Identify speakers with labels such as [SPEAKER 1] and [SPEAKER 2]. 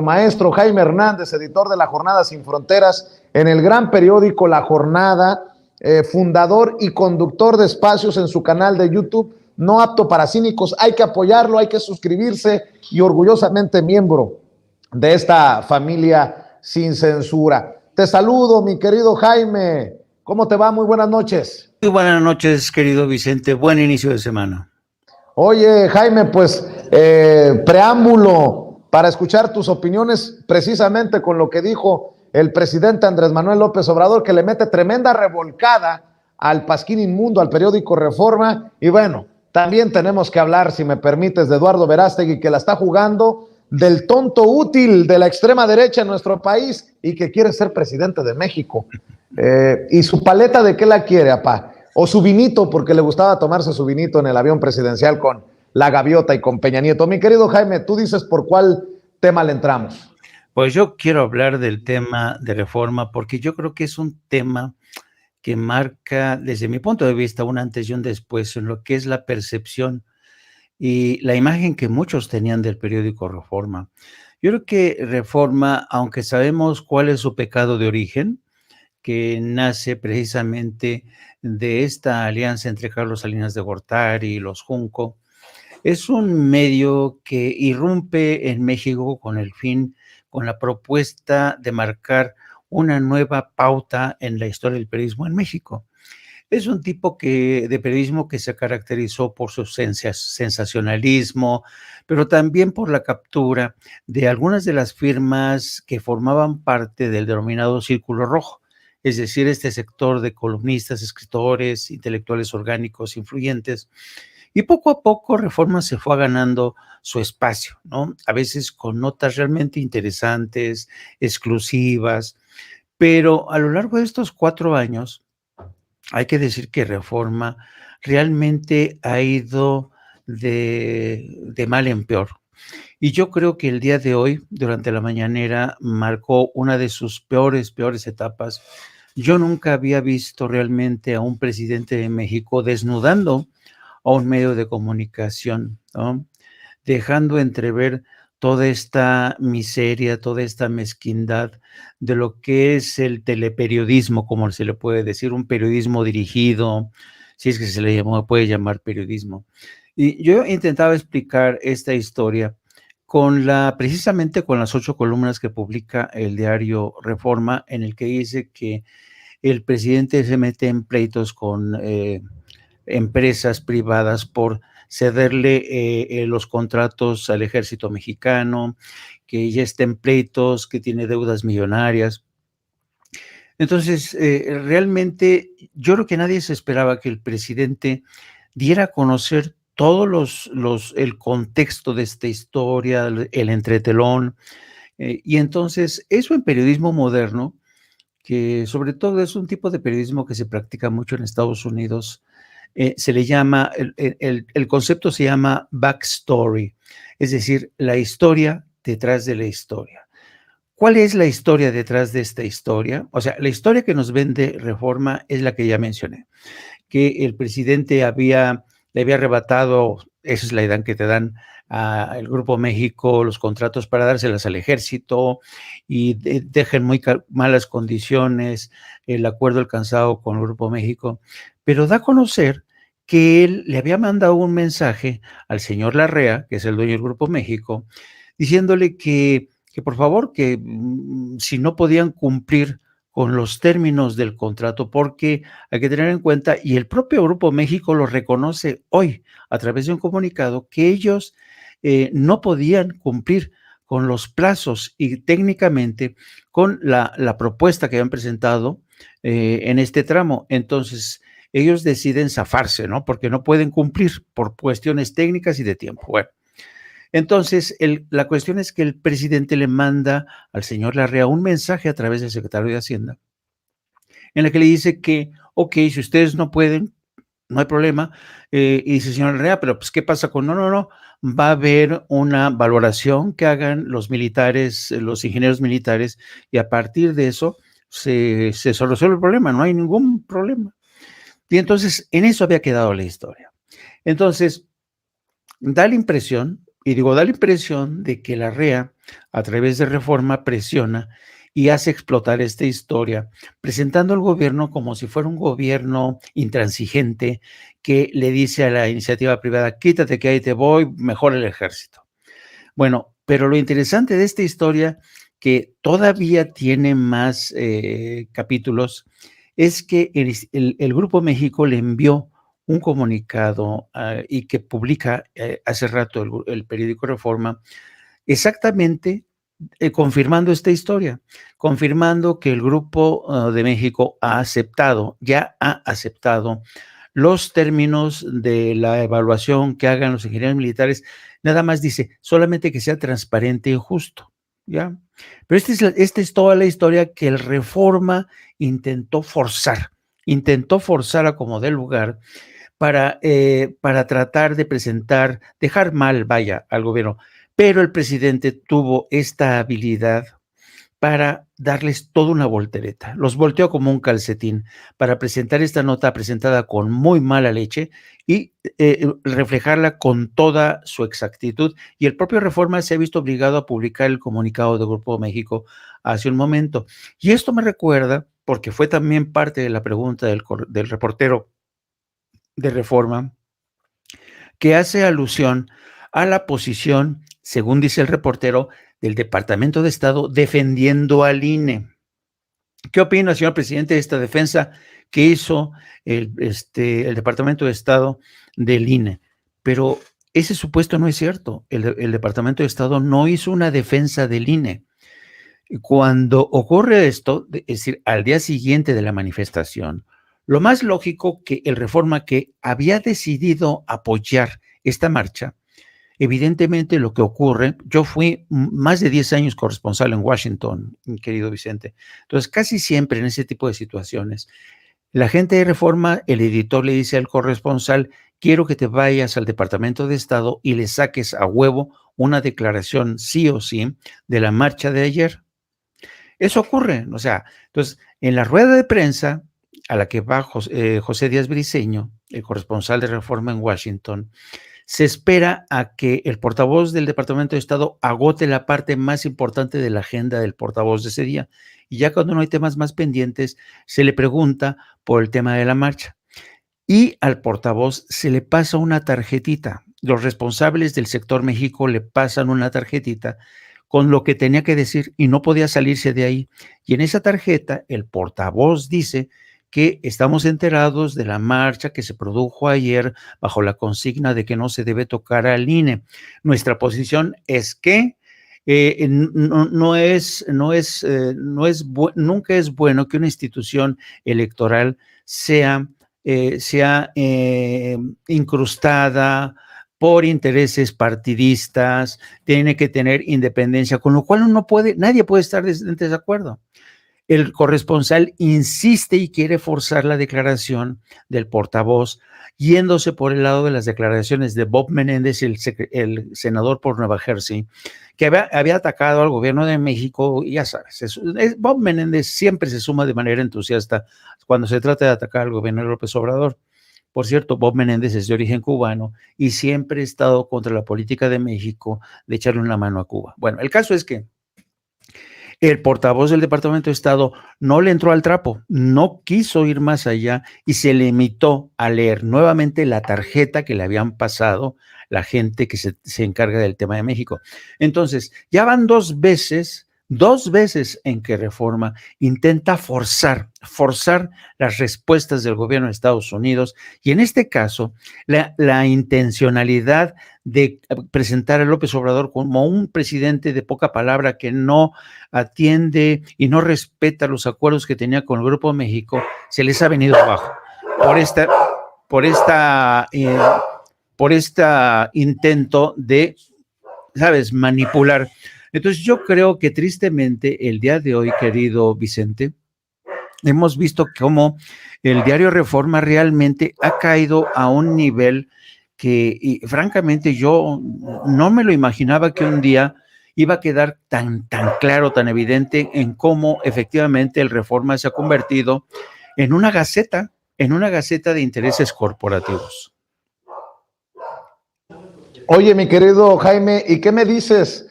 [SPEAKER 1] maestro Jaime Hernández, editor de La Jornada Sin Fronteras, en el gran periódico La Jornada, fundador y conductor de espacios en su canal de YouTube, No Apto para Cínicos. Hay que apoyarlo, hay que suscribirse y orgullosamente miembro de esta familia sin censura. Te saludo, mi querido Jaime. ¿Cómo te va? Muy buenas noches.
[SPEAKER 2] Muy buenas noches, querido Vicente. Buen inicio de semana.
[SPEAKER 1] Oye, Jaime, pues preámbulo para escuchar tus opiniones precisamente con lo que dijo el presidente Andrés Manuel López Obrador, que le mete tremenda revolcada al Pasquín Inmundo, al periódico Reforma. Y bueno, también tenemos que hablar, si me permites, de Eduardo Verástegui, que la está jugando del tonto útil de la extrema derecha en nuestro país y que quiere ser presidente de México. ¿Y su paleta de qué la quiere, apá? O su vinito, porque le gustaba tomarse su vinito en el avión presidencial con la Gaviota y con Peña Nieto. Mi querido Jaime, tú dices por cuál tema le entramos.
[SPEAKER 2] Pues yo quiero hablar del tema de Reforma porque yo creo que es un tema que marca, desde mi punto de vista, un antes y un después en lo que es la percepción y la imagen que muchos tenían del periódico Reforma. Yo creo que Reforma, aunque sabemos cuál es su pecado de origen, que nace precisamente de esta alianza entre Carlos Salinas de Gortari y los Junco, es un medio que irrumpe en México con la propuesta de marcar una nueva pauta en la historia del periodismo en México. Es un tipo de periodismo que se caracterizó por su sensacionalismo, pero también por la captura de algunas de las firmas que formaban parte del denominado Círculo Rojo, es decir, este sector de columnistas, escritores, intelectuales orgánicos, influyentes. Y poco a poco Reforma se fue ganando su espacio, ¿no? A veces con notas realmente interesantes, exclusivas, pero a lo largo de estos 4 años, hay que decir que Reforma realmente ha ido de mal en peor. Y yo creo que el día de hoy, durante la mañanera, marcó una de sus peores etapas. Yo nunca había visto realmente a un presidente de México desnudando a un medio de comunicación, ¿no? Dejando entrever toda esta miseria, toda esta mezquindad de lo que es el teleperiodismo, como se le puede decir, un periodismo dirigido, si es que se le puede llamar periodismo. Y yo intentaba explicar esta historia precisamente con las 8 columnas que publica el diario Reforma, en el que dice que el presidente se mete en pleitos con empresas privadas por cederle los contratos al ejército mexicano, que ya está en pleitos, que tiene deudas millonarias. Entonces, realmente yo creo que nadie se esperaba que el presidente diera a conocer todos el contexto de esta historia, el entretelón, y entonces eso en periodismo moderno, que sobre todo es un tipo de periodismo que se practica mucho en Estados Unidos, se le llama, el concepto se llama backstory, es decir, la historia detrás de la historia. ¿Cuál es la historia detrás de esta historia? O sea, la historia que nos vende Reforma es la que ya mencioné, que el presidente le había arrebatado, esa es la idea que te dan al Grupo México, los contratos para dárselas al ejército y dejen muy malas condiciones el acuerdo alcanzado con el Grupo México, pero da a conocer que él le había mandado un mensaje al señor Larrea, que es el dueño del Grupo México, diciéndole que por favor, que si no podían cumplir con los términos del contrato, porque hay que tener en cuenta, y el propio Grupo México lo reconoce hoy a través de un comunicado, que ellos no podían cumplir con los plazos y técnicamente con la propuesta que habían presentado en este tramo. Entonces, ellos deciden zafarse, ¿no? Porque no pueden cumplir por cuestiones técnicas y de tiempo. Bueno. Entonces, la cuestión es que el presidente le manda al señor Larrea un mensaje a través del secretario de Hacienda, en el que le dice que, ok, si ustedes no pueden, no hay problema. Y dice, señor Larrea, pero pues, ¿qué pasa con no? Va a haber una valoración que hagan los militares, los ingenieros militares, y a partir de eso se soluciona el problema, no hay ningún problema. Y entonces, en eso había quedado la historia. Entonces, da la impresión Y digo, da la impresión de que la REA, a través de Reforma, presiona y hace explotar esta historia, presentando al gobierno como si fuera un gobierno intransigente que le dice a la iniciativa privada, quítate que ahí te voy, mejor el ejército. Bueno, pero lo interesante de esta historia, que todavía tiene más capítulos, es que el Grupo México le envió un comunicado y que publica hace rato el periódico Reforma, exactamente confirmando esta historia, confirmando que el Grupo de México ya ha aceptado los términos de la evaluación que hagan los ingenieros militares. Nada más dice, solamente que sea transparente y justo, ¿ya? Pero esta es toda la historia que el Reforma intentó forzar a como dé lugar para tratar de presentar, dejar mal, vaya, al gobierno. Pero el presidente tuvo esta habilidad para darles toda una voltereta. Los volteó como un calcetín para presentar esta nota presentada con muy mala leche y reflejarla con toda su exactitud. Y el propio Reforma se ha visto obligado a publicar el comunicado de Grupo México hace un momento. Y esto me recuerda, porque fue también parte de la pregunta del reportero de Reforma, que hace alusión a la posición, según dice el reportero, del Departamento de Estado defendiendo al INE. ¿Qué opina, señor presidente, de esta defensa que hizo el Departamento de Estado del INE? Pero ese supuesto no es cierto. El Departamento de Estado no hizo una defensa del INE. Cuando ocurre esto, es decir, al día siguiente de la manifestación, lo más lógico que el Reforma, que había decidido apoyar esta marcha, evidentemente lo que ocurre, yo fui más de 10 años corresponsal en Washington, mi querido Vicente, entonces casi siempre en ese tipo de situaciones, la gente de Reforma, el editor le dice al corresponsal, quiero que te vayas al Departamento de Estado y le saques a huevo una declaración sí o sí de la marcha de ayer. Eso ocurre, o sea, entonces, en la rueda de prensa a la que va José Díaz Briceño, el corresponsal de Reforma en Washington, se espera a que el portavoz del Departamento de Estado agote la parte más importante de la agenda del portavoz de ese día. Y ya cuando no hay temas más pendientes, se le pregunta por el tema de la marcha. Y al portavoz se le pasa una tarjetita. Los responsables del sector México le pasan una tarjetita con lo que tenía que decir y no podía salirse de ahí. Y en esa tarjeta el portavoz dice que estamos enterados de la marcha que se produjo ayer bajo la consigna de que no se debe tocar al INE. Nuestra posición es que nunca es bueno que una institución electoral sea incrustada por intereses partidistas, tiene que tener independencia, con lo cual nadie puede estar en desacuerdo. El corresponsal insiste y quiere forzar la declaración del portavoz, yéndose por el lado de las declaraciones de Bob Menéndez, el senador por Nueva Jersey, que había atacado al gobierno de México. Y ya sabes, Bob Menéndez siempre se suma de manera entusiasta cuando se trata de atacar al gobierno de López Obrador. Por cierto, Bob Menéndez es de origen cubano y siempre ha estado contra la política de México de echarle una mano a Cuba. Bueno, el caso es que el portavoz del Departamento de Estado no le entró al trapo, no quiso ir más allá y se limitó a leer nuevamente la tarjeta que le habían pasado la gente que se encarga del tema de México. Entonces, ya van dos veces en que Reforma intenta forzar las respuestas del gobierno de Estados Unidos, y en este caso, la intencionalidad de presentar a López Obrador como un presidente de poca palabra que no atiende y no respeta los acuerdos que tenía con el Grupo México, se les ha venido abajo por este intento de, ¿sabes?, manipular. Entonces yo creo que tristemente el día de hoy, querido Vicente, hemos visto cómo el diario Reforma realmente ha caído a un nivel que, francamente, yo no me lo imaginaba que un día iba a quedar tan claro, tan evidente en cómo efectivamente el Reforma se ha convertido en una gaceta de intereses corporativos.
[SPEAKER 1] Oye, mi querido Jaime, ¿y qué me dices